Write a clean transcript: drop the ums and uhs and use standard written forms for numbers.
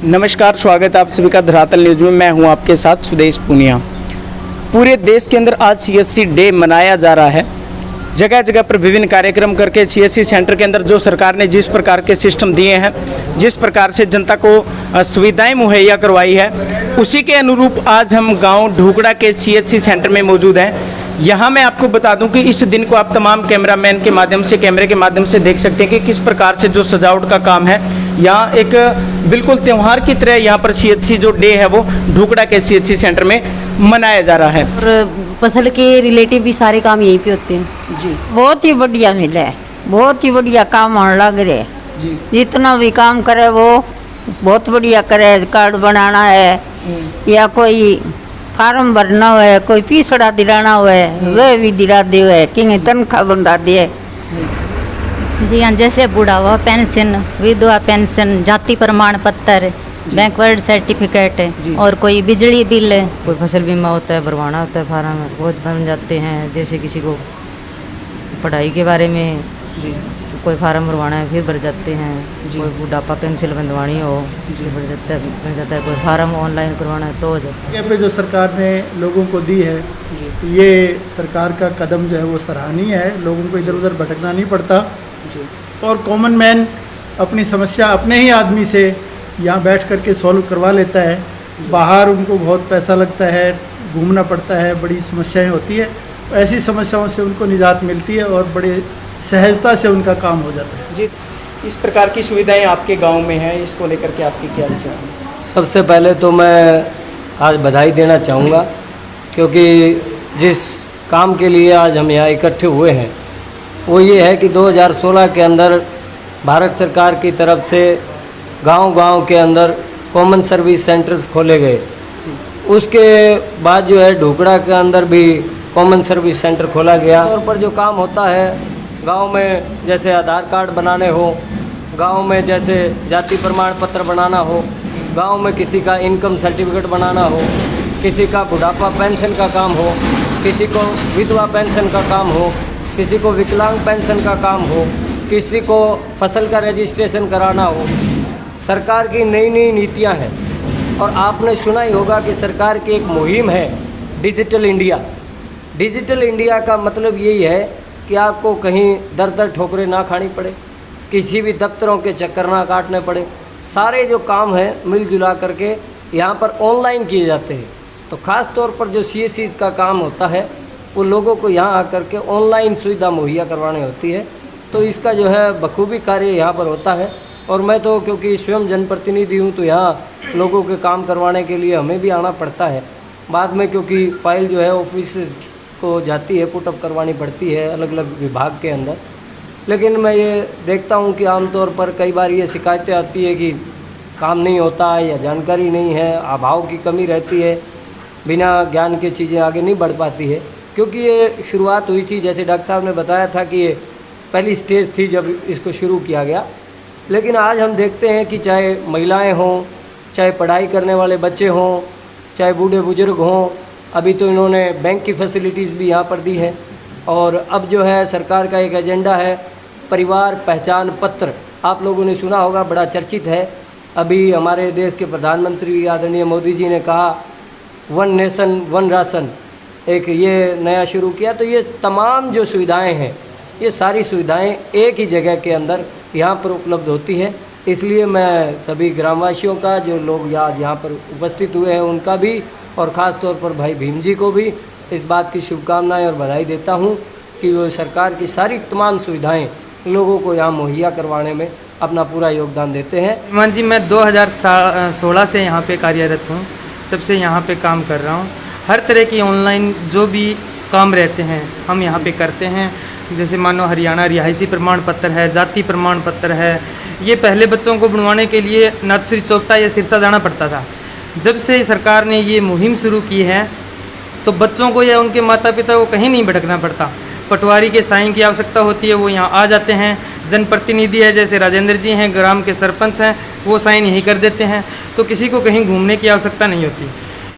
नमस्कार, स्वागत है आप सभी का धरातल न्यूज में। मैं हूं आपके साथ सुदेश पुनिया। पूरे देश के अंदर आज सीएससी डे मनाया जा रहा है। जगह जगह पर विभिन्न कार्यक्रम करके सीएससी सेंटर के अंदर जो सरकार ने जिस प्रकार के सिस्टम दिए हैं, जिस प्रकार से जनता को सुविधाएं मुहैया करवाई है, उसी के अनुरूप आज हम गांव ढूकड़ा के सीएससी सेंटर में मौजूद हैं। यहाँ मैं आपको बता दूं कि इस दिन को आप तमाम कैमरामैन के माध्यम से, कैमरे के माध्यम से देख सकते हैं कि किस प्रकार से जो सजावट का काम है, यहाँ एक बिल्कुल त्यौहार की तरह यहाँ पर सीएससी जो डे है वो ढूकड़ा के सीएससी सेंटर में मनाया जा रहा है। और फसल के रिलेटिव भी सारे काम यहीं पे होते हैं जी। बहुत ही बढ़िया मिला है, बहुत ही बढ़िया काम होने लग रहे है जी। जितना भी काम करे वो बहुत बढ़िया करे। कार्ड बनाना है या कोई फार्म भरना है, कोई फीसड़ा दिलाना है वह भी दिला दे है कि तनख्वाह बंधा दे। जी हाँ, जैसे बुढ़ावा पेंशन, विधवा पेंशन, जाति प्रमाण पत्र, बैकवर्ड सर्टिफिकेट और कोई बिजली बिल, कोई फसल बीमा होता है, भरवाना होता है, फार्म बहुत बन जाते हैं। जैसे किसी को पढ़ाई के बारे में जी। कोई फार्म भरवाना है फिर भर जाते हैं। जी। कोई बुढ़ापा पेंशन बंधवानी हो फिर भर जाता है। कोई फार्म ऑनलाइन करवाना है तो हो जाता है। ये पे जो सरकार ने लोगों को दी है, ये सरकार का कदम जो है वो सराहनीय है। लोगों को इधर उधर भटकना नहीं पड़ता और कॉमन मैन अपनी समस्या अपने ही आदमी से यहाँ बैठ कर के सॉल्व करवा लेता है। बाहर उनको बहुत पैसा लगता है, घूमना पड़ता है, बड़ी समस्याएं होती है। ऐसी समस्याओं से उनको निजात मिलती है और बड़े सहजता से उनका काम हो जाता है। जी, इस प्रकार की सुविधाएं आपके गांव में हैं, इसको लेकर के आपकी क्या विचार है? सबसे पहले तो मैं आज बधाई देना चाहूँगा, क्योंकि जिस काम के लिए आज हम यहाँ इकट्ठे हुए हैं वो ये है कि 2016 के अंदर भारत सरकार की तरफ से गांव-गांव के अंदर कॉमन सर्विस सेंटर्स खोले गए। उसके बाद जो है ढूकड़ा के अंदर भी कॉमन सर्विस सेंटर खोला गया। तौर पर जो काम होता है गांव में, जैसे आधार कार्ड बनाने हो, गांव में जैसे जाति प्रमाण पत्र बनाना हो, गांव में किसी का इनकम सर्टिफिकेट बनाना हो, किसी का बुढ़ापा पेंशन का काम हो, किसी को विधवा पेंशन का काम हो, किसी को विकलांग पेंशन का काम हो, किसी को फसल का रजिस्ट्रेशन कराना हो। सरकार की नई नई नीतियां हैं और आपने सुना ही होगा कि सरकार की एक मुहिम है डिजिटल इंडिया। डिजिटल इंडिया का मतलब यही है कि आपको कहीं दर दर ठोकरें ना खानी पड़े, किसी भी दफ्तरों के चक्कर ना काटने पड़े। सारे जो काम हैं मिलजुला करके यहाँ पर ऑनलाइन किए जाते हैं। तो ख़ास तौर पर जो सीएससी का काम होता है वो लोगों को यहाँ आकर के ऑनलाइन सुविधा मुहैया करवानी होती है। तो इसका जो है बखूबी कार्य यहाँ पर होता है। और मैं तो क्योंकि स्वयं जनप्रतिनिधि हूँ तो यहाँ लोगों के काम करवाने के लिए हमें भी आना पड़ता है। बाद में क्योंकि फ़ाइल जो है ऑफिस को जाती है, पुटअप करवानी पड़ती है अलग अलग विभाग के अंदर। लेकिन मैं ये देखता हूँ कि आमतौर पर कई बार ये शिकायतें आती है कि काम नहीं होता है या जानकारी नहीं है, अभाव की कमी रहती है, बिना ज्ञान के चीज़ें आगे नहीं बढ़ पाती है। क्योंकि ये शुरुआत हुई थी, जैसे डॉक्टर साहब ने बताया था कि ये पहली स्टेज थी जब इसको शुरू किया गया। लेकिन आज हम देखते हैं कि चाहे महिलाएं हों, चाहे पढ़ाई करने वाले बच्चे हों, चाहे बूढ़े बुजुर्ग हों, अभी तो इन्होंने बैंक की फैसिलिटीज़ भी यहाँ पर दी है। और अब जो है सरकार का एक एजेंडा है परिवार पहचान पत्र, आप लोगों ने सुना होगा, बड़ा चर्चित है। अभी हमारे देश के प्रधानमंत्री आदरणीय मोदी जी ने कहा 1 नेशन 1 राशन, एक ये नया शुरू किया। तो ये तमाम जो सुविधाएं हैं, ये सारी सुविधाएं एक ही जगह के अंदर यहाँ पर उपलब्ध होती है। इसलिए मैं सभी ग्रामवासियों का, जो लोग यहाँ पर उपस्थित हुए हैं, उनका भी और ख़ास तौर पर भाई भीम जी को भी इस बात की शुभकामनाएं और बधाई देता हूँ कि वो सरकार की सारी तमाम सुविधाएं लोगों को यहाँ मुहैया करवाने में अपना पूरा योगदान देते हैं। मान जी, मैं 2016 से यहाँ पे कार्यरत हूँ, जब से यहाँ पे काम कर रहा हूँ। हर तरह की ऑनलाइन जो भी काम रहते हैं हम यहाँ पे करते हैं। जैसे मानो हरियाणा रिहायशी प्रमाण पत्र है, जाति प्रमाण पत्र है, ये पहले बच्चों को बनवाने के लिए नर्सरी चौपटा या सिरसा जाना पड़ता था। जब से सरकार ने ये मुहिम शुरू की है तो बच्चों को या उनके माता पिता को कहीं नहीं भटकना पड़ता। पटवारी के साइन की आवश्यकता होती है, वो यहाँ आ जाते हैं। जनप्रतिनिधि है, जैसे राजेंद्र जी हैं, ग्राम के सरपंच हैं, वो साइन यहीं कर देते हैं। तो किसी को कहीं घूमने की आवश्यकता नहीं होती।